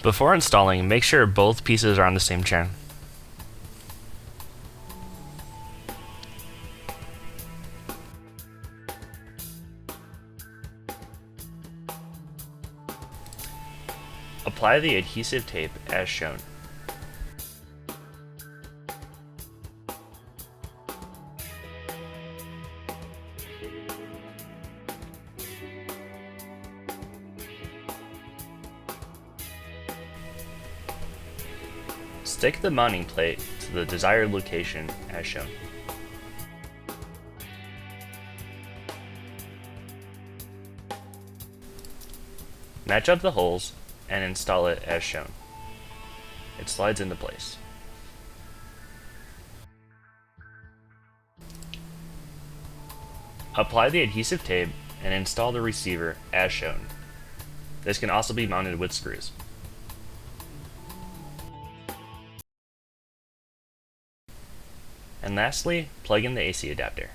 Before installing, make sure both pieces are on the same chain. Apply the adhesive tape as shown. Stick the mounting plate to the desired location as shown. Match up the holes and install it as shown. It slides into place. Apply the adhesive tape and install the receiver as shown. This can also be mounted with screws. And lastly, plug in the AC adapter.